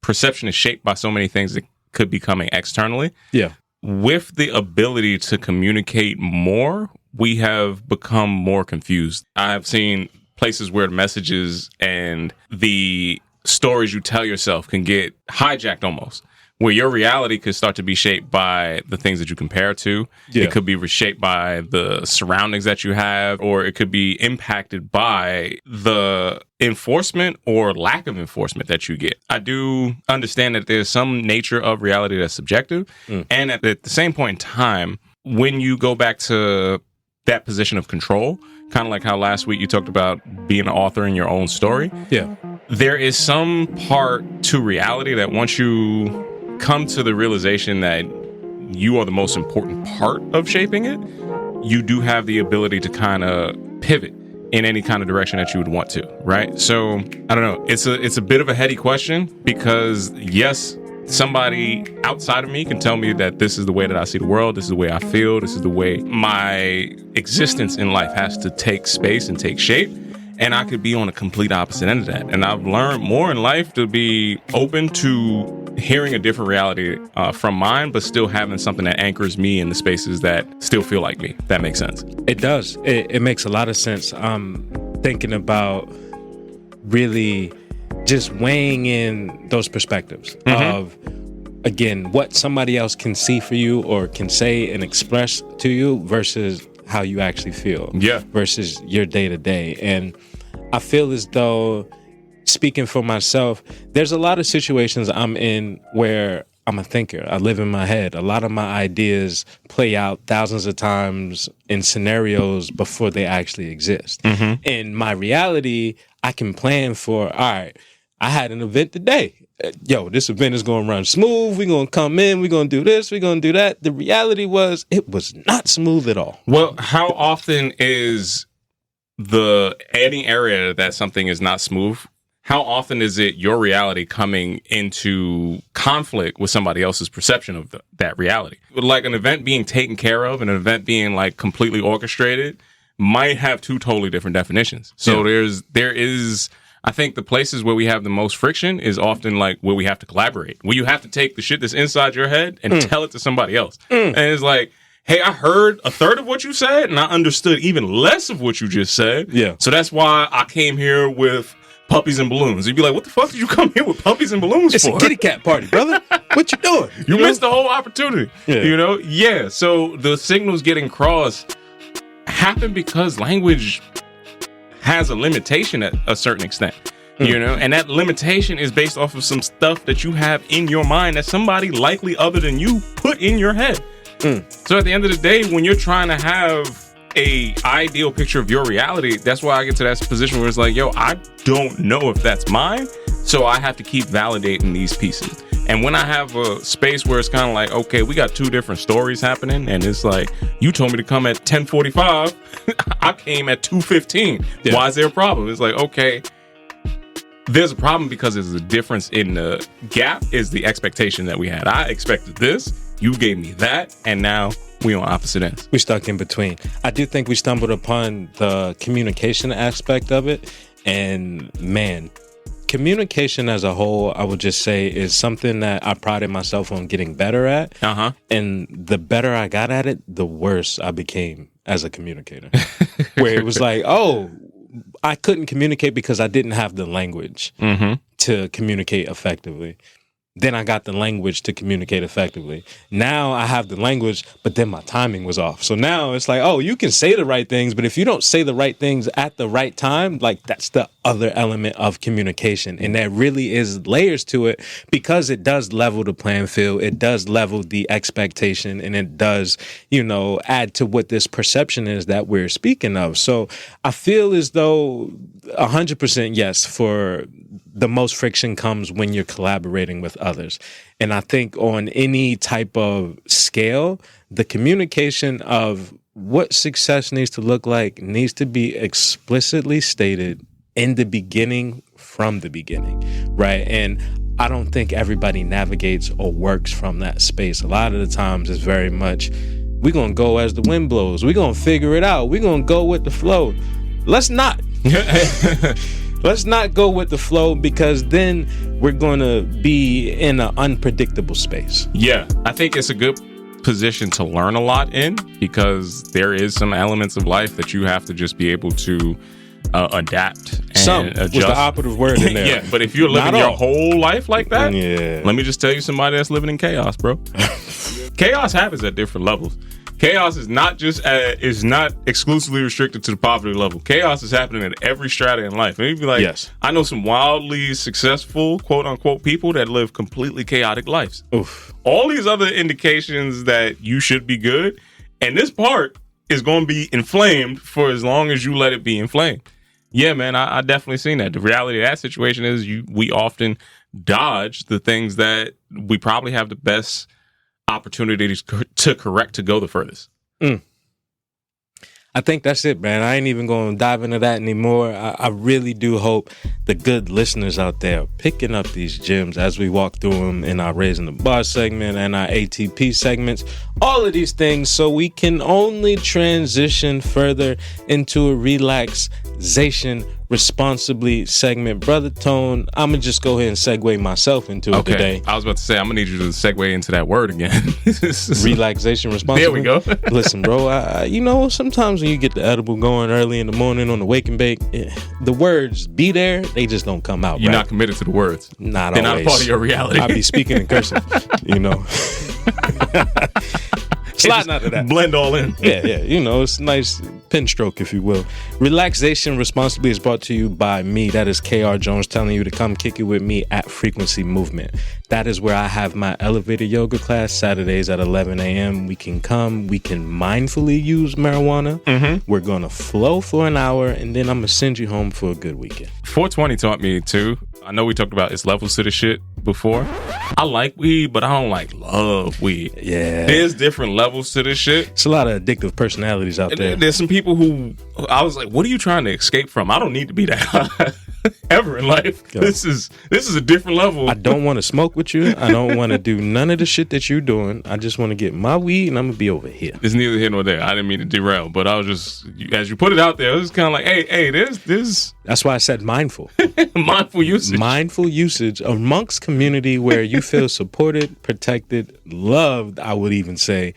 perception is shaped by so many things that could be coming externally. Yeah. With the ability to communicate more, we have become more confused. I've seen places where the messages and the stories you tell yourself can get hijacked almost, where your reality could start to be shaped by the things that you compare to. Yeah. It could be reshaped by the surroundings that you have, or it could be impacted by the enforcement or lack of enforcement that you get. I do understand that there's some nature of reality that's subjective. And at the same point in time, when you go back to that position of control, kind of like how last week you talked about being an author in your own story. Yeah. There is some part to reality that once you come to the realization that you are the most important part of shaping it, you do have the ability to kind of pivot in any kind of direction that you would want to, right? So, I don't know. It's a bit of a heady question because, yes, somebody outside of me can tell me that this is the way that I see the world, this is the way I feel, this is the way my existence in life has to take space and take shape. And I could be on a complete opposite end of that. And I've learned more in life to be open to hearing a different reality from mine, but still having something that anchors me in the spaces that still feel like me. If that makes sense. It does. It makes a lot of sense. I'm thinking about really just weighing in those perspectives of, again, what somebody else can see for you or can say and express to you versus how you actually feel. Yeah. Versus your day to day. And I feel as though, speaking for myself, there's a lot of situations I'm in where I'm a thinker. I live in my head. A lot of my ideas play out thousands of times in scenarios before they actually exist. In my reality, I can plan for, all right, I had an event today. Yo, this event is going to run smooth. We're going to come in. We're going to do this. We're going to do that. The reality was it was not smooth at all. Well, how often is any area that something is not smooth, how often is it your reality coming into conflict with somebody else's perception of that reality? Like an event being taken care of and an event being like completely orchestrated might have two totally different definitions. So there is, I think the places where we have the most friction is often like where we have to collaborate, where you have to take the shit that's inside your head and tell it to somebody else. And it's like, hey, I heard a third of what you said and I understood even less of what you just said. Yeah. So that's why I came here with puppies and balloons. You'd be like, what the fuck did you come here with puppies and balloons for? It's a kitty cat party, brother. What you doing? You missed the whole opportunity. Yeah. You know? Yeah. So the signals getting crossed happen because language has a limitation at a certain extent. You know? And that limitation is based off of some stuff that you have in your mind that somebody likely other than you put in your head. So at the end of the day, when you're trying to have a ideal picture of your reality, that's why I get to that position where it's like, yo, I don't know if that's mine, so I have to keep validating these pieces. And when I have a space where it's kind of like, okay, we got two different stories happening, and it's like, you told me to come at 10:45, I came at 2:15. Yeah. Why is there a problem? It's like, okay, there's a problem because there's a difference in the gap is the expectation that we had. I expected this, you gave me that, and now we on opposite ends. We stuck in between. I do think we stumbled upon the communication aspect of it. And man, communication as a whole, I would just say, is something that I prided myself on getting better at. And the better I got at it, the worse I became as a communicator. Where it was like, oh, I couldn't communicate because I didn't have the language to communicate effectively. Then I got the language to communicate effectively. Now I have the language, but then my timing was off. So now it's like, oh, you can say the right things, but if you don't say the right things at the right time, like that's the other element of communication. And there really is layers to it because it does level the playing field. It does level the expectation, and it does, you know, add to what this perception is that we're speaking of. So I feel as though 100% yes, for the most friction comes when you're collaborating with others. And I think on any type of scale, the communication of what success needs to look like needs to be explicitly stated in the beginning, from the beginning, right? And I don't think everybody navigates or works from that space. A lot of the times it's very much, we're going to go as the wind blows. We're going to figure it out. We're going to go with the flow. Let's not. Let's not go with the flow, because then we're going to be in an unpredictable space. Yeah, I think it's a good position to learn a lot in, because there is some elements of life that you have to just be able to adapt and adjust. Was the operative word in there. Yeah, but if you're living your whole life like that, let me just tell you somebody that's living in chaos, bro. Chaos happens at different levels. Chaos is not exclusively restricted to the poverty level. Chaos is happening at every strata in life. And you'd be like, yes, I know some wildly successful, quote unquote, people that live completely chaotic lives. Oof. All these other indications that you should be good, and this part is going to be inflamed for as long as you let it be inflamed. Yeah, man, I definitely seen that. The reality of that situation is we often dodge the things that we probably have the best opportunities to correct to go the furthest. I think that's it, man. I ain't even going to dive into that anymore. I really do hope the good listeners out there are picking up these gems as we walk through them in our Raising the Bar segment and our ATP segments. All of these things so we can only transition further into a relaxation responsibly segment. Brother Tone, I'm going to just go ahead and segue myself into it today. I was about to say, I'm going to need you to segue into that word again. Relaxation responsibly. There we go. Listen, bro, you know, sometimes when you get the edible going early in the morning on the wake and bake, the words be there, they just don't come out. You're not committed to the words. Not They're always. Not a part of your reality. I be speaking in cursive, you know. Sliding out of that. Blend all in. Yeah. You know, it's a nice pen stroke, if you will. Relaxation Responsibly is brought to you by me. That is KR Jones telling you to come kick it with me at Frequency Movement. That is where I have my elevator yoga class Saturdays at 11 a.m. We can come. We can mindfully use marijuana. Mm-hmm. We're going to flow for an hour, and then I'm going to send you home for a good weekend. 420 taught me, too. I know we talked about its levels to the shit before. I like weed, but I don't like love weed. Yeah. There's different levels to this shit. It's a lot of addictive personalities out there. There's some people who I was like, what are you trying to escape from? I don't need to be that high ever in life. Yo. This is a different level. I don't want to smoke with you. I don't want to do none of the shit that you're doing. I just want to get my weed and I'm going to be over here. It's neither here nor there. I didn't mean to derail, but I was just, as you put it out there, it was kind of like, hey, there's That's why I said mindful. mindful usage. Mindful usage amongst community where you feel supported, protected, loved, I would even say,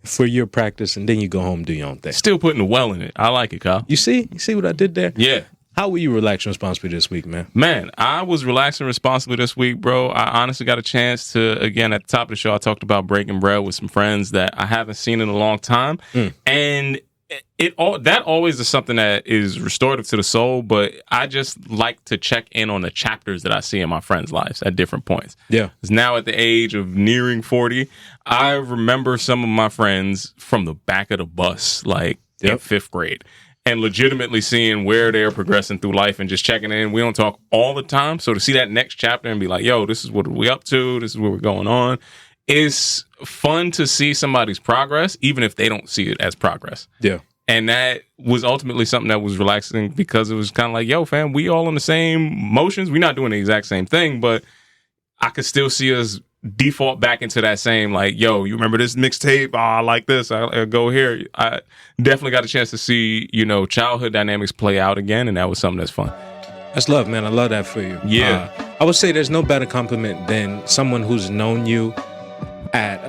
for your practice, and then you go home and do your own thing. Still putting the well in it. I like it, Kyle. You see what I did there? Yeah. How were you relaxing responsibly this week, man? Man, I was relaxing responsibly this week, bro. I honestly got a chance to, again, at the top of the show, I talked about breaking bread with some friends that I haven't seen in a long time. And that always is something that is restorative to the soul, but I just like to check in on the chapters that I see in my friends' lives at different points. Yeah. Because now at the age of nearing 40, I remember some of my friends from the back of the bus, like in 5th grade, and legitimately seeing where they're progressing through life and just checking in. We don't talk all the time. So to see that next chapter and be like, yo, this is what we're up to, this is where we're going on, it's fun to see somebody's progress, even if they don't see it as progress. Yeah. And that was ultimately something that was relaxing because it was kind of like, yo, fam, we all on the same motions. We're not doing the exact same thing, but I could still see us default back into that same, like, yo, you remember this mixtape? Oh, I like this. I'll go here. I definitely got a chance to see, childhood dynamics play out again, and that was something that's fun. That's love, man. I love that for you. Yeah. I would say there's no better compliment than someone who's known you at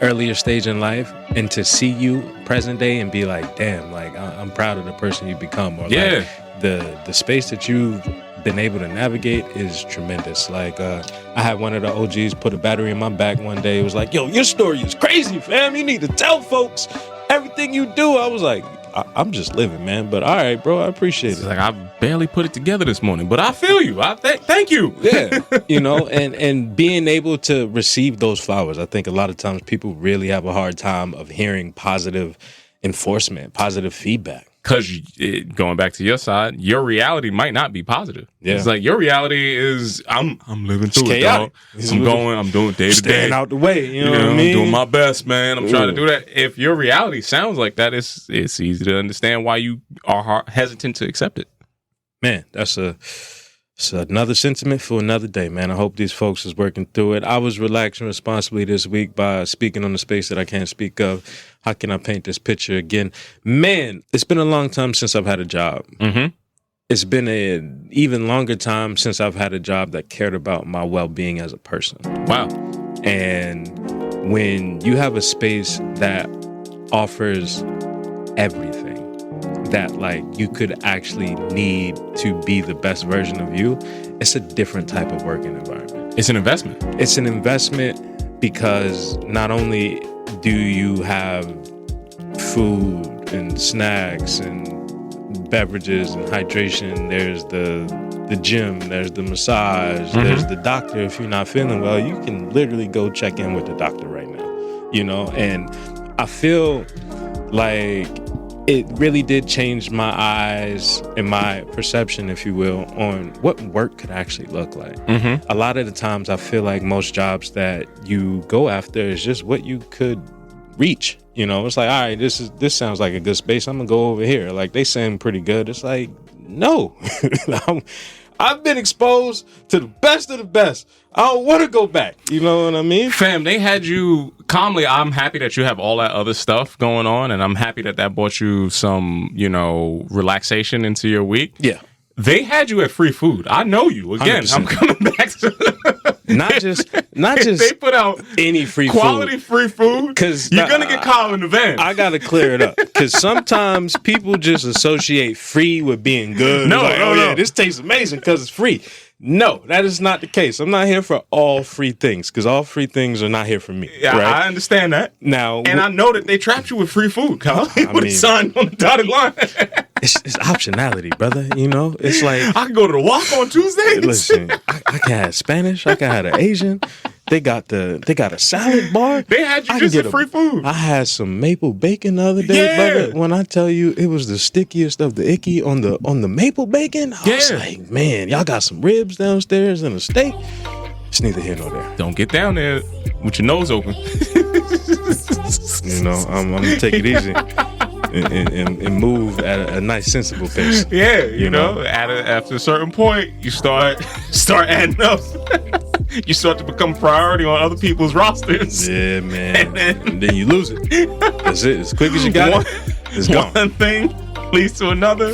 earlier stage in life and to see you present day and be like, damn, like I'm proud of the person you become. Or like the space that you've been able to navigate is tremendous. Like I had one of the OGs put a battery in my back one day. It was like, yo, your story is crazy, fam. You need to tell folks everything you do. I was like, I'm just living, man. But all right, bro, I appreciate it. It's like I barely put it together this morning, but I feel you. Thank you. Yeah, and being able to receive those flowers. I think a lot of times people really have a hard time of hearing positive enforcement, positive feedback. Because going back to your side, your reality might not be positive. Yeah. It's like your reality is I'm living through it, dog. I'm doing day to day. Staying out the way, you know what I mean? I'm doing my best, man. I'm trying to do that. If your reality sounds like that, it's easy to understand why you are hesitant to accept it. Man, it's another sentiment for another day, man. I hope these folks is working through it. I was relaxing responsibly this week by speaking on the space that I can't speak of. How can I paint this picture again? Man, it's been a long time since I've had a job. Mm-hmm. It's been an even longer time since I've had a job that cared about my well-being as a person. Wow. And when you have a space that offers everything that like you could actually need to be the best version of you, it's a different type of working environment. It's an investment. It's an investment because not only do you have food and snacks and beverages and hydration, there's the gym, there's the massage, there's the doctor. If you're not feeling well, you can literally go check in with the doctor right now, and I feel like it really did change my eyes and my perception, if you will, on what work could actually look like. Mm-hmm. A lot of the times I feel like most jobs that you go after is just what you could reach. It's like, all right, this sounds like a good space. I'm gonna go over here. Like, they seem pretty good. It's like, no. I've been exposed to the best of the best. I don't want to go back. You know what I mean? Fam, they had you calmly. I'm happy that you have all that other stuff going on, and I'm happy that brought you some, relaxation into your week. Yeah. They had you at free food. I know you. Again, 100%. I'm coming back to not just they put out any free quality free food, because you're gonna get Kyle in the van. I gotta clear it up because sometimes people just associate free with being good. No, like, no, yeah, this tastes amazing because it's free. No, that is not the case. I'm not here for all free things because all free things are not here for me. Yeah, right? I understand that. Now, and I know that they trapped you with free food, Kyle. With a mean, sign on the dotted line. it's optionality, brother. It's like I can go to the walk on Tuesday. Listen, I can have Spanish. I can have an Asian. They got a salad bar. They had you just free food. I had some maple bacon the other day, brother. When I tell you it was the stickiest of the icky on the maple bacon, I was like, man, y'all got some ribs downstairs and a steak. It's neither here nor there. Don't get down there with your nose open. You know, I'm gonna take it easy and move at a nice, sensible pace. Yeah, you know, after a certain point, you start adding up. You start to become priority on other people's rosters. Yeah, man. And then you lose it. That's it. As quick as you got it, it's gone. One thing leads to another,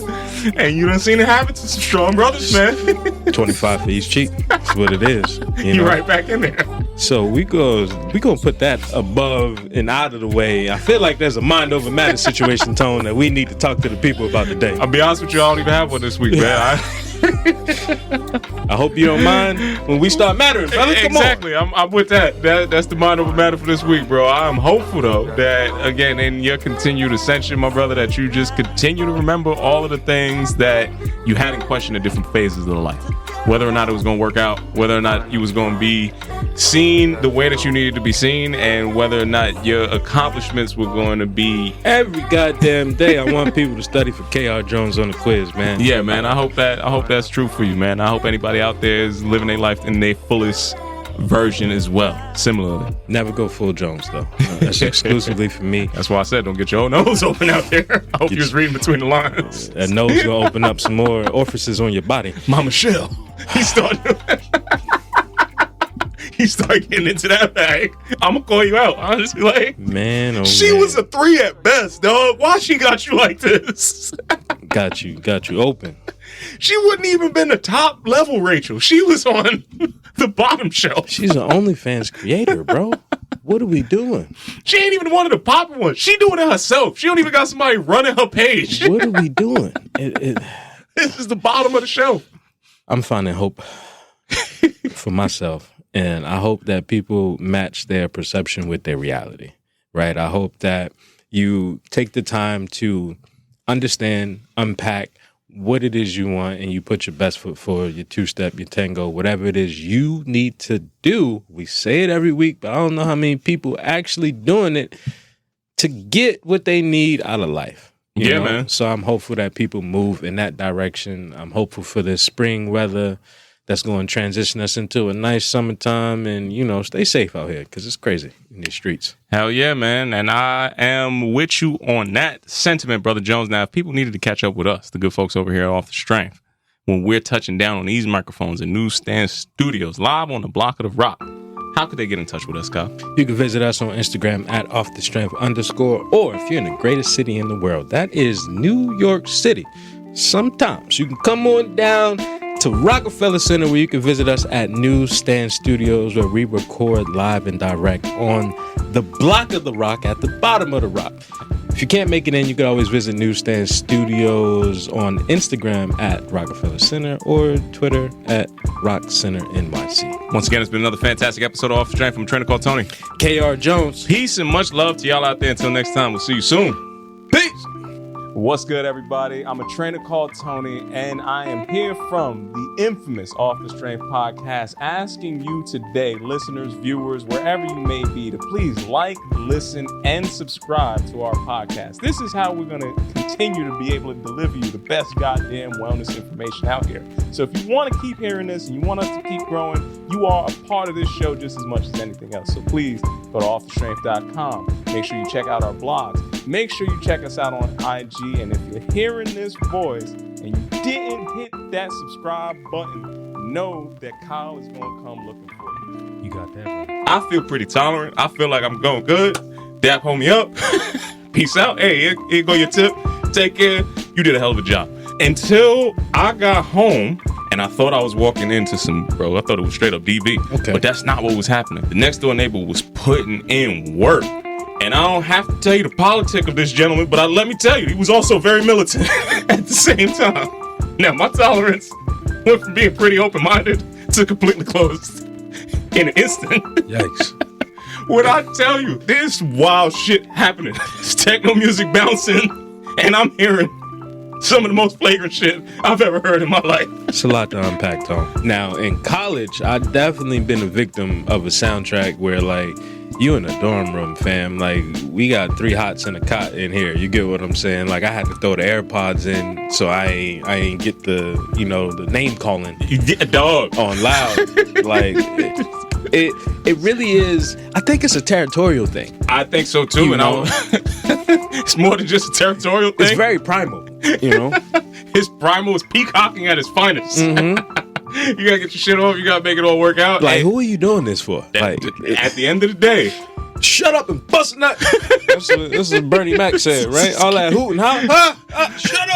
and you done seen it happen to some strong brothers, man. 25 for each cheek. That's what it is. You right back in there. So we gonna put that above and out of the way. I feel like there's a mind over matter situation, Tone, that we need to talk to the people about today. I'll be honest with you, I don't even have one this week, man. I hope you don't mind when we start mattering, fella. Come exactly. I'm with that. That's the mind over matter for this week, bro. I'm hopeful though that again in your continued ascension, my brother, that you just continue to remember all of the things that you had in question at different phases of the life. Whether or not it was going to work out, whether or not you was going to be seen the way that you needed to be seen, and whether or not your accomplishments were going to be every goddamn day. I want people to study for KR Jones on the quiz, man. Yeah, man. I hope that's true for you, man. I hope anybody out there is living their life in their fullest version as well. Similarly, never go full Jones though. That's exclusively for me. That's why I said don't get your own nose open out there. I hope you was reading between the lines. That nose will open up some more orifices on your body. Mama Shell. He started getting into that bag. I'm gonna call you out. Honestly, like, man, she was a 3 at best, dog. Why she got you like this? Got you open. She wouldn't even been the top level, Rachel. She was on the bottom shelf. She's an OnlyFans creator, bro. What are we doing? She ain't even one of the popular ones. She doing it herself. She don't even got somebody running her page. What are we doing? This is the bottom of the shelf. I'm finding hope for myself, and I hope that people match their perception with their reality, right? I hope that you take the time to understand, unpack what it is you want, and you put your best foot forward, your 2-step, your tango, whatever it is you need to do. We say it every week, but I don't know how many people actually doing it to get what they need out of life. You know? Man. So I'm hopeful that people move in that direction. I'm hopeful for this spring weather that's going to transition us into a nice summertime, and, you know, stay safe out here because it's crazy in these streets. Hell yeah, man. And I am with you on that sentiment, Brother Jones. Now, if people needed to catch up with us, the good folks over here Off the Strength, when we're touching down on these microphones in Newsstand Studios, live on the block of the rock, how could they get in touch with us, Kyle? You can visit us on Instagram at @offthestrength_, or if you're in the greatest city in the world, that is New York City. Sometimes you can come on down to Rockefeller Center, where you can visit us at Newsstand Studios, where we record live and direct on the block of the rock at the bottom of the rock. If you can't make it in, you can always visit Newsstand Studios on Instagram at Rockefeller Center or Twitter at Rock Center NYC. Once again, it's been another fantastic episode of Off the Strength from a trainer called Tony. KR Jones. Peace and much love to y'all out there. Until next time, we'll see you soon. Peace. What's good, everybody? I'm a trainer called Tony, and I am here from the infamous Off the Strength podcast, asking you today, listeners, viewers, wherever you may be, to please like, listen, and subscribe to our podcast. This is how we're going to continue to be able to deliver you the best goddamn wellness information out here. So if you want to keep hearing this and you want us to keep growing, you are a part of this show just as much as anything else. So please go to offthestrength.com. Make sure you check out our blogs. Make sure you check us out on IG. And if you're hearing this voice and you didn't hit that subscribe button, know that Kyle is going to come looking for you. You got that, bro. I feel pretty tolerant. I feel like I'm going good. Dap, hold me up. Peace out. Hey, here go your tip. Take care. You did a hell of a job. Until I got home and I thought I was walking into some, bro, I thought it was straight up DV. Okay. But that's not what was happening. The next door neighbor was putting in work. And I don't have to tell you the politic of this gentleman, but let me tell you, he was also very militant at the same time. Now, my tolerance went from being pretty open-minded to completely closed in an instant. Yikes. When I tell you, there's wild shit happening. There's techno music bouncing, and I'm hearing some of the most flagrant shit I've ever heard in my life. It's a lot to unpack, Tom. Now, in college, I've definitely been a victim of a soundtrack where, like, You in a dorm room, fam. Like, we got 3 hots and a cot in here. You get what I'm saying? Like, I had to throw the AirPods in so I ain't get the, the name calling. You get a dog on loud. Like, it really is. I think it's a territorial thing. I think so too. It's more than just a territorial thing. It's very primal, His primal is peacocking at his finest. Mm-hmm. You gotta get your shit off. You gotta make it all work out. Like, who are you doing this for? Like, at the end of the day, shut up and bust a nut. This is what Bernie Mac said, right? All that hooting, huh? Shut